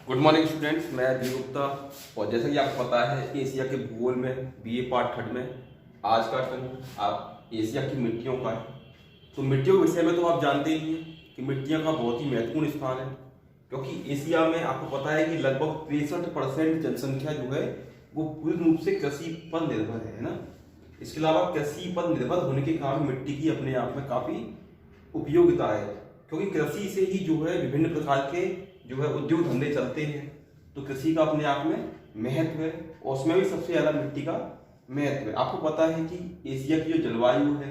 Good morning students, मैं B Gupta. और जैसा कि आपको पता है कि एशिया के भूगोल में बीए पार्ट 3 में आज का टर्म आप एशिया की मिट्टियों का है। तो मिट्टियों के विषय में तो आप जानते ही हैं कि मिट्टियों का बहुत ही महत्वपूर्ण स्थान है, क्योंकि एशिया में आपको पता है कि लगभग 63% जनसंख्या जो है वो पूर्ण रूप से कृषि पर निर्भर है ना। इसके अलावा कृषि पर निर्भर होने के कारण मिट्टी की अपने आप में काफ़ी उपयोगिता है, क्योंकि कृषि से ही जो है विभिन्न प्रकार के जो है उद्योग धंधे चलते हैं। तो कृषि का अपने आप में महत्व है और उसमें भी सबसे ज़्यादा मिट्टी का महत्व है। आपको पता है कि एशिया की जो जलवायु है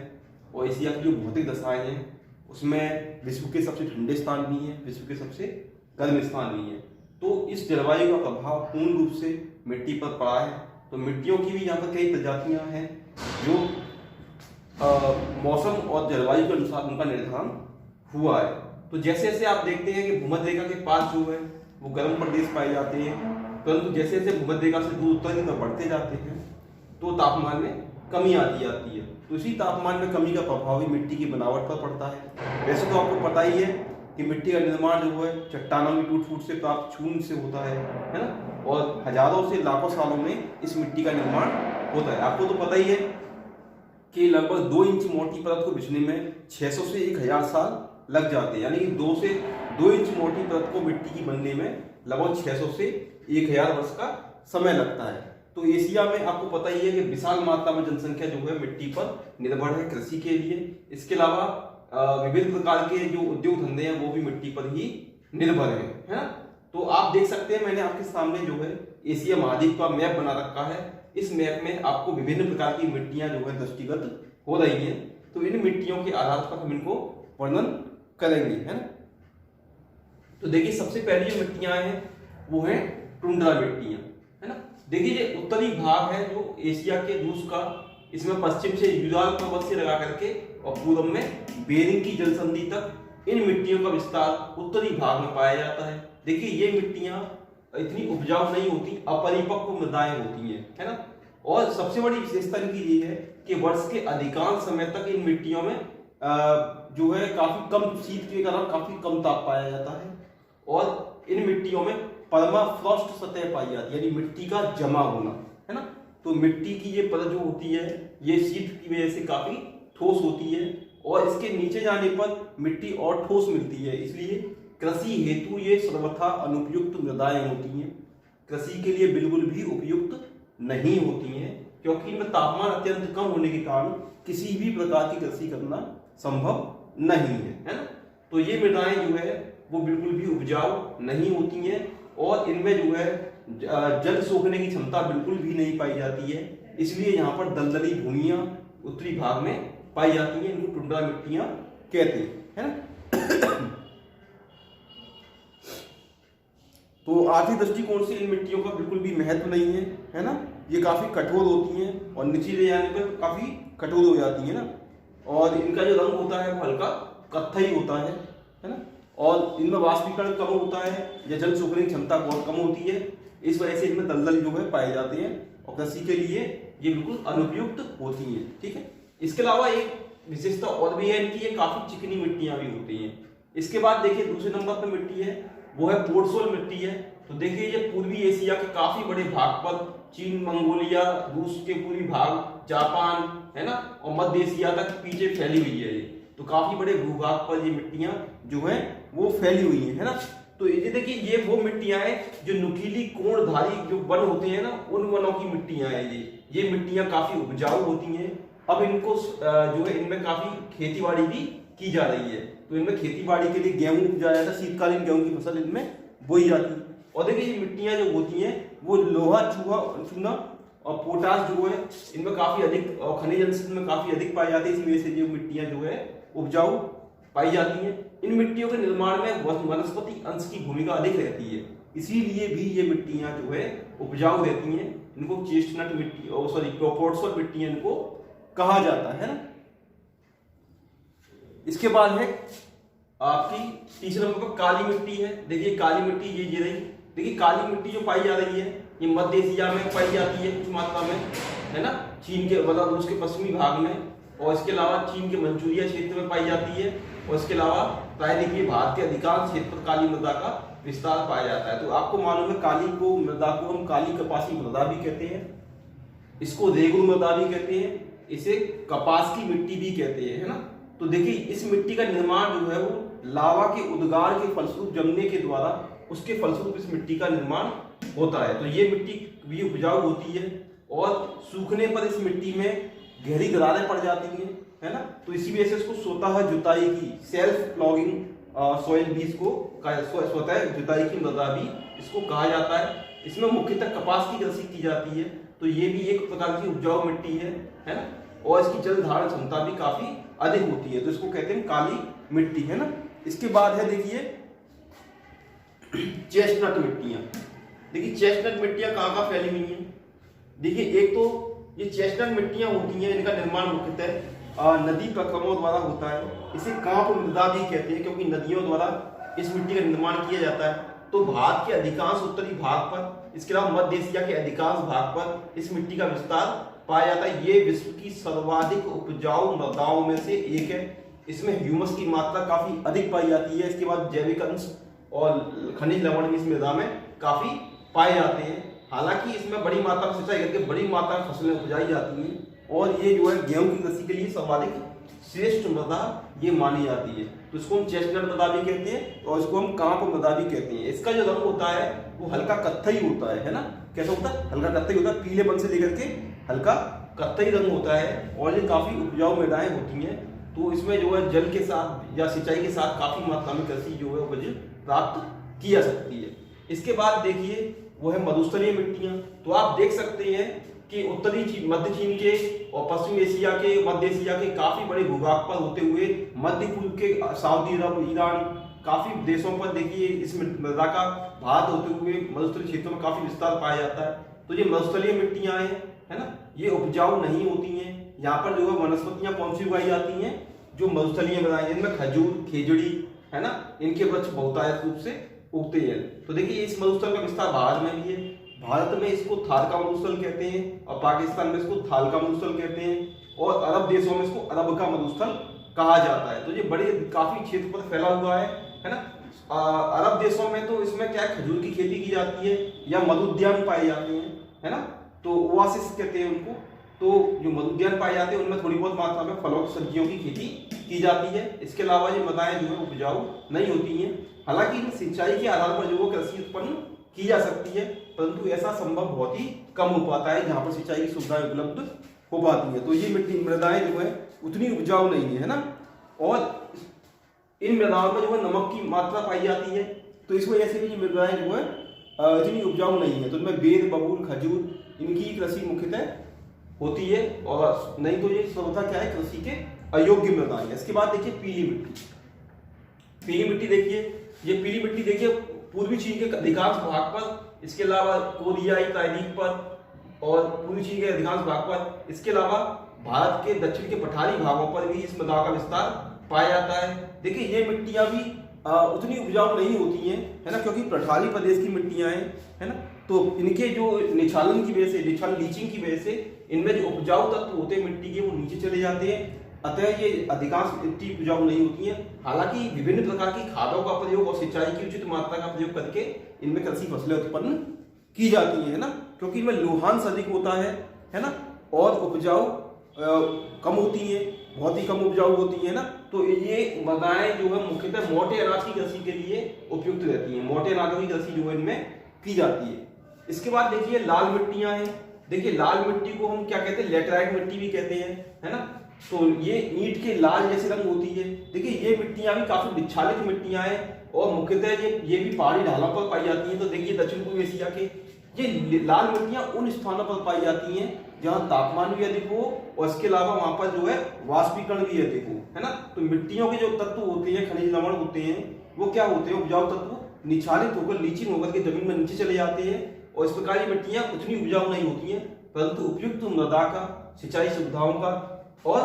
और एशिया की जो भौतिक दशाएं हैं उसमें विश्व के सबसे ठंडे स्थान भी हैं, विश्व के सबसे गर्म स्थान भी हैं। तो इस जलवायु का प्रभाव पूर्ण रूप से मिट्टी पर पड़ा है। तो मिट्टियों की भी यहाँ पर कई प्रजातियाँ हैं जो मौसम और जलवायु के अनुसार उनका निर्धारण हुआ है। तो जैसे जैसे आप देखते हैं कि भूमध्य रेखा के पास जो है वो गर्म प्रदेश पाए जाते हैं, परंतु जैसे जैसे भूमध्य रेखा से दूर उत्तर की तरफ बढ़ते जाते हैं तो तापमान में कमी आती जाती है। तो इसी तापमान में कमी का प्रभाव भी मिट्टी की बनावट पर पड़ता है। वैसे तो आपको पता ही है कि मिट्टी का निर्माण जो है चट्टानों की टूट फूट से प्राप्त चूर्ण से होता है ना। और हजारों से लाखों सालों में इस मिट्टी का निर्माण होता है। आपको तो पता ही है कि लगभग 2 इंच मोटी परत को बिछने में 600 से 1000 साल लग जाते हैं, यानी कि 2 इंच मोटी परत को मिट्टी की बनने में लगभग 600 से 1000 वर्ष का समय लगता है। तो एशिया में आपको पता ही है कि विशाल मात्रा में जनसंख्या जो है मिट्टी पर निर्भर है कृषि के लिए। इसके अलावा विभिन्न प्रकार के जो उद्योग धंधे हैं वो भी मिट्टी पर ही निर्भर है ना। तो आप देख सकते हैं मैंने आपके सामने जो है एशिया महाद्वीप का मैप बना रखा है। इस मैप में आपको विभिन्न प्रकार की मिट्टियां जो है दृष्टिगत हो रही हैं। तो इन मिट्टियों के आधार पर हम इनको वर्णन करेंगे, है ना। तो देखिए सबसे पहली जो मिट्टियां हैं वो हैं टुंड्रा मिट्टियां, है ना। देखिए ये उत्तरी भाग है जो एशिया के रूस का, इसमें पश्चिम से यूराल पर्वत से लगा करके और पूर्व में बेरिंग की जलसंधि तक इन मिट्टियों का विस्तार उत्तरी भाग में पाया जाता है। देखिए ये मिट्टियां इतनी उपजाऊ नहीं होती, अपरिपक्व मृदाएं होती हैं, है ना। और सबसे बड़ी विशेषता इनकी ये है कि वर्ष के अधिकांश समय तक इन मिट्टियों में जो है काफी कम शीत के कारण काफी कम ताप पाया जाता है। और इन मिट्टियों में परमाफ्रॉस्ट सतह पाई जाती है, यानी मिट्टी का जमा होना, है ना। तो मिट्टी की ये परत जो होती है ये शीत की वजह से काफी ठोस होती है और इसके नीचे जाने पर मिट्टी और ठोस मिलती है। इसलिए कृषि हेतु ये सर्वथा अनुपयुक्त मृदाएं होती हैं, कृषि के लिए बिल्कुल भी उपयुक्त नहीं होती हैं, क्योंकि इनमें तापमान अत्यंत कम होने के कारण किसी भी प्रकार की कृषि करना संभव नहीं है ना। तो ये मृदाएं जो है वो बिल्कुल भी उपजाऊ नहीं होती हैं और इनमें जो है जल सोखने की क्षमता बिल्कुल भी नहीं पाई जाती है। इसलिए यहाँ पर दलदली भूमियां उत्तरी भाग में पाई जाती हैं, इनको टुंड्रा मिट्टियां कहते हैं, है ना। तो आर्थिक दृष्टिकोण से इन मिट्टियों का बिल्कुल भी महत्व नहीं है ना। ये काफी कठोर होती हैं और निचले जाने पर काफी कठोर हो जाती है ना। और इनका जो रंग होता है वो हल्का कत्थई होता है ना। और इनमें वाष्पीकरण कम होता है या जल सोखने की क्षमता बहुत कम होती है। इस वजह से इनमें दलदल जो है पाए जाते हैं और कृषि के लिए ये बिल्कुल अनुपयुक्त होती हैं, ठीक है। इसके अलावा एक विशेषता और भी है इनकी, ये काफी चिकनी मिट्टियां भी होती हैं। इसके बाद देखिए दूसरे नंबर पर मिट्टी है वो है पोर्टसोल मिट्टी है। तो देखिए ये पूर्वी एशिया के काफी बड़े भाग पर, चीन, मंगोलिया, रूस के पूर्वी भाग, जापान, है ना, और मध्य एशिया तक पीछे फैली हुई है ये। तो काफी बड़े भूभाग पर ये मिट्टियां जो है वो फैली हुई है ना। तो ये देखिए ये वो मिट्टियां हैं जो नुकीली कोणधारी जो वन होते हैं ना, उन वनों की मिट्टियां हैं ये मिट्टियां काफी उपजाऊ होती हैं। अब इनको जो है इनमें काफी खेती-बाड़ी भी की जा रही है। तो इनमें खेती-बाड़ी के लिए गेहूं उपजाया जाता है, शीतकालीन गेहूं की फसल इनमें बोई जाती है। और देखिए ये मिट्टियां जो होती हैं वो लोहा, चूना और पोटास जो है इनमें काफी अधिक और खनिज अंश में काफी अधिक पाए जाते हैं। इसी वजह से जो मिट्टियां जो है उपजाऊ पाई जाती हैं। इन मिट्टियों के निर्माण में वनस्पति अंश की भूमिका अधिक रहती है, इसीलिए भी ये मिट्टियां जो है उपजाऊ रहती हैं। इनको चेस्टनट मिट्टी पोर्टसोल मिट्टियां इनको कहा जाता है ना। इसके बाद है आपकी तीसरे नंबर पर काली मिट्टी है। देखिए काली मिट्टी ये रही। देखिए काली मिट्टी जो पाई जा रही है ये मध्य एशिया में पाई जाती है कुछ मात्रा में, है ना। चीन के मतलब रूस के पश्चिमी भाग में और इसके अलावा चीन के मंचूरिया क्षेत्र में पाई जाती है। और इसके अलावा प्राय देखिए भारत के अधिकांश क्षेत्र पर काली मृदा का विस्तार पाया जाता है। तो आपको मालूम है काली को मृदा को हम काली कपासी मृदा भी कहते हैं, इसको रेगुल मृदा भी कहते हैं, इसे कपास की मिट्टी भी कहते हैं, है ना। तो देखिए इस मिट्टी का निर्माण जो है वो लावा के उद्गार के फलस्वरूप जमने के द्वारा उसके फलस्वरूप इस मिट्टी का निर्माण होता है। तो ये मिट्टी भी उपजाऊ होती है और सूखने पर इस मिट्टी में गहरी दरारें पड़ जाती हैं, है ना। तो इसी वजह से इसको स्वतः जुताई की सेल्फ प्लॉगिंग सॉइल भी इसको स्वतः जुताई की मृदा भी इसको कहा जाता है। इसमें मुख्यतः कपास की कृषि की जाती है, तो ये भी एक प्रकार की उपजाऊ मिट्टी है ना। और इसकी जल धारण क्षमता भी काफी अधिक होती है, तो इसको कहते हैं काली मिट्टी, है ना। इसके बाद है देखिए चेस्टनट मिट्टियां। देखिए चेस्टनट मिट्टियां कहाँ फैली हुई हैं। देखिए एक तो ये चेस्टनट मिट्टियां होती हैं, इनका निर्माण मुख्यतः नदी प्रक्रमों द्वारा होता है। इसे कांप मृदा भी कहते हैं क्योंकि नदियों द्वारा इस मिट्टी का निर्माण किया जाता है। तो भारत के अधिकांश उत्तरी भाग पर, इसके अलावा मध्य एशिया के अधिकांश भाग पर इस मिट्टी का विस्तार पाया जाता है। ये विश्व की सर्वाधिक उपजाऊ मृदाओं में से एक है। इसमें ह्यूमस की मात्रा काफी अधिक पाई जाती है। इसके बाद जैविक अंश और खनिज लवण भी इस मृदा में काफी पाए जाते हैं। हालांकि इसमें बड़ी मात्रा में सिंचाई करके बड़ी मात्रा में फसलें उपजाई जाती हैं और ये जो है गेहूं की कृषि के लिए सर्वाधिक श्रेष्ठ मृदा ये मानी जाती है। तो इसको हम चेस्टनट मृदा भी कहते हैं और इसको हम कांप मृदा भी कहते हैं। इसका जो रंग होता है वो हल्का कत्थई होता है ना। कैसा होता है? हल्का कत्थई होता है, पीलेपन से लेकर के हल्का कत्थई रंग होता है और ये काफी उपजाऊ मृदाएं होती हैं। तो इसमें जो है जल के साथ या सिंचाई के साथ काफी मात्रा में कृषि जो है उपज प्राप्त की जा सकती है। इसके बाद देखिए वो है मरुस्थलीय मिट्टियां। तो आप देख सकते हैं कि उत्तरी मध्य चीन के और पश्चिम एशिया के, मध्य एशिया के काफी बड़े भूभाग पर होते हुए मध्य पूर्व के सऊदी अरब, ईरान काफी देशों पर देखिए इस मृदा का भारत होते हुए मरुस्थलीय क्षेत्रों में काफी विस्तार पाया जाता है। तो ये मरुस्थलीय मिट्टियां हैं, है ना, ये उपजाऊ नहीं होती हैं। यहाँ पर जो है वनस्पतियां कौन सी उगाई जाती हैं? जो मरुस्थलीय मृदाएं, इनमें खजूर, खेजड़ी, है ना, इनके वृक्ष बहुतायत रूप से उगते हैं। तो देखिए इस मरुस्थल का विस्तार भारत में भी है। भारत में इसको थार का मरुस्थल कहते हैं और पाकिस्तान में इसको थाल का मरुस्थल कहते हैं और अरब देशों में इसको अरब का मरुस्थल कहा जाता है। तो ये बड़े काफी क्षेत्र पर फैला हुआ है ना। अरब देशों में तो इसमें क्या खजूर की खेती की जाती है या मधुद्यान पाए जाते हैं, है ना। तो ओआसिस कहते हैं उनको। तो जो मधुद्यान पाए जाते हैं उनमें थोड़ी बहुत मात्रा में फलों सब्जियों की खेती की जाती है। इसके अलावा ये मृदाएं जो है उपजाऊ नहीं होती हैं। हालांकि इन सिंचाई के आधार पर जो वो कृषि उत्पन्न की जा सकती है, परंतु ऐसा संभव बहुत ही कम हो पाता है जहां पर सिंचाई की सुविधाएं उपलब्ध हो पाती है। तो ये मिट्टी मृदाएं जो है उतनी उपजाऊ नहीं है ना। और इन मृदाओं में जो है नमक की मात्रा पाई जाती है, तो इस वजह से भी ये मृदाएं जो है इतनी उपजाऊ नहीं है। तो इनमें बेर, बबूल, खजूर इनकी कृषि मुख्यतः होती है और नहीं तो ये सर्वथा क्या है कृषि के अयोग्य मृदाएं। इसके बाद देखिए पीली मिट्टी। पीली मिट्टी देखिए, ये पीली मिट्टी देखिए पूर्वी चीन के अधिकांश भाग पर, इसके अलावा कोरियाई प्रायद्वीप पर और पूर्वी चीन के अधिकांश भाग पर, इसके अलावा भारत के दक्षिण के पठारी भागों पर भी इस मृदा का विस्तार पाया जाता है। देखिए ये मिट्टियां भी उतनी उपजाऊ नहीं होती हैं, है ना, क्योंकि पठारी प्रदेश की मिट्टियां हैं, है ना। तो इनके जो निछालन की वजह से, लीचिंग की वजह से इनमें जो उपजाऊ तत्व होते हैं मिट्टी के वो नीचे चले जाते हैं, अतः ये अधिकांश मिट्टी उपजाऊ नहीं होती हैं। हालांकि विभिन्न प्रकार की खादों का प्रयोग और सिंचाई की उचित मात्रा का प्रयोग करके इनमें कृषि फसलें उत्पन्न की जाती है ना, क्योंकि इनमें लोहांश अधिक होता है ना, और उपजाऊ कम होती है, बहुत ही कम उपजाऊ होती है ना। तो ये मृदाएं जो है मुख्यतः मोटे अनाज की कृषि के लिए उपयुक्त रहती हैं। मोटे अनाजों की कृषि जो है इनमें की जाती है। इसके बाद देखिए लाल मिट्टियां हैं। देखिए लाल मिट्टी को हम क्या कहते हैं? लेटराइट मिट्टी भी कहते हैं, है ना। तो ये ईंट के लाल जैसे रंग होती है। देखिए ये मिट्टियां भी काफी विच्छालित मिट्टियां हैं और मुख्यतः ये भी पहाड़ी ढालों पर पाई जाती हैं। तो देखिए दक्षिण पूर्व एशिया के ये लाल मिट्टियां उन स्थानों पर पाई जाती हैं जहां तापमान भी अधिक हो और इसके अलावा वहां पर जो है वाष्पीकरण भी अधिक हो, है ना। तो मिट्टियों के जो तत्व होते हैं, खनिज लवण होते हैं, वो क्या होते हैं? उपजाऊ तत्व निछालित होकर लीचिंग होकर के जमीन में नीचे चले जाते हैं और इस प्रकार की मिट्टियां उतनी उपजाऊ नहीं होती हैं, परंतु उपयुक्त मृदा का, सिंचाई सुविधाओं का और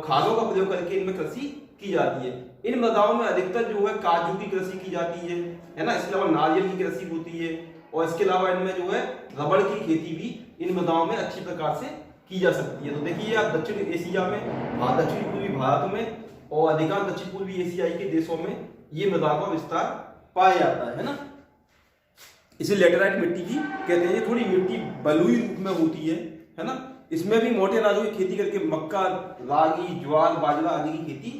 खादों का प्रयोग करके इनमें कृषि की जाती है। इन मृदाओं में अधिकतर जो है काजू की कृषि की जाती है ना। इसके अलावा नारियल की कृषि होती है और इसके अलावा इनमें जो है रबड़ की खेती भी इन मृदाओं में अच्छी प्रकार से की जा सकती है। तो देखिए आप दक्षिण एशिया में, दक्षिण पूर्वी भारत में और अधिकांश दक्षिण पूर्वी एशियाई के देशों में ये मृदा का विस्तार पाया जाता है ना। इसे लेटेराइट मिट्टी भी कहते हैं। ये थोड़ी मिट्टी बलुई रूप में होती है ना। इसमें भी मोटे अनाजों की खेती करके मक्का, रागी, ज्वार, बाजरा आदि की खेती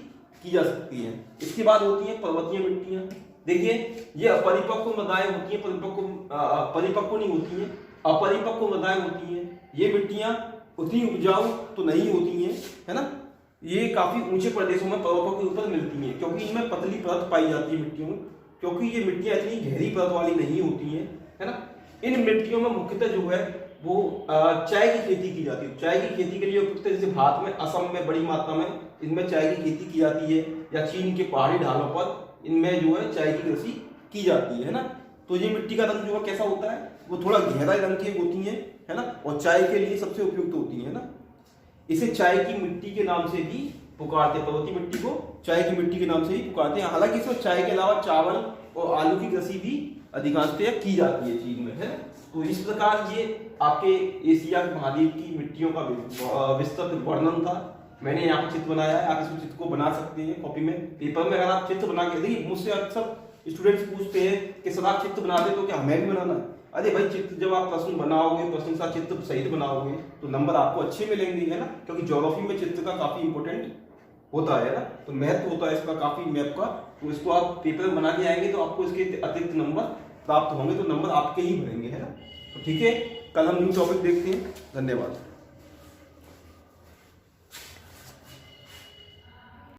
की जा सकती है। इसके बाद होती है पर्वतीय मिट्टियां। देखिए ये अपरिपक्व मृदाएं होती हैं, परिपक्व नहीं होती हैं, अपरिपक्व मृदाएं होती हैं। ये मिट्टियां उतनी उपजाऊ तो नहीं होती हैं, है ना। ये काफी ऊंचे प्रदेशों में पर्वतों के ऊपर मिलती हैं, क्योंकि इनमें पतली परत पाई जाती है मिट्टियों में, क्योंकि ये मिट्टियां इतनी गहरी परत वाली नहीं होती हैं, है ना। इन मिट्टियों में मुख्यतः जो है वो चाय की खेती की जाती है। चाय की खेती के लिए उपयुक्त है, जैसे भारत में असम में बड़ी मात्रा में इनमें चाय की खेती की जाती है, या चीन के पहाड़ी ढालों पर इनमें जो है चाय की कृषि की जाती है ना। तो ये मिट्टी का रंग जो है कैसा होता है, वो थोड़ा गहरा रंग की होती है ना, और चाय के लिए सबसे उपयुक्त होती है ना। इसे चाय की मिट्टी के नाम से भी पुकारते हैं, पर्वतीय मिट्टी को चाय की मिट्टी के नाम से ही पुकारते हैं। हालांकि इसमें चाय के अलावा चावल और आलू की कृषि भी अधिकांशतः की जाती है चीन में, है। तो इस प्रकार ये आपके एशिया महाद्वीप की मिट्टियों का विस्तृत वर्णन था। मैंने यहाँ पर चित्र बनाया है, आप इस चित्र को बना सकते हैं कॉपी में, पेपर में। अगर आप चित्र बना के, देखिए मुझसे अक्सर स्टूडेंट्स पूछते हैं कि सर आप चित्र बनाते तो क्या हमें भी बनाना है? अरे भाई चित्र जब आप प्रश्न बनाओगे, प्रश्न का चित्र सहित बनाओगे तो नंबर आपको अच्छे मिलेंगे, है ना। क्योंकि ज्योग्राफी में चित्र का काफी इंपॉर्टेंट होता है ना, तो महत्व होता है इसका काफी मैप का। तो इसको आप पेपर में बना के आएंगे तो आपको इसके अतिरिक्त नंबर प्राप्त होंगे, तो नंबर आपके ही भरेंगे, है ना। तो ठीक है, कल हम न्यू टॉपिक देखते हैं। धन्यवाद।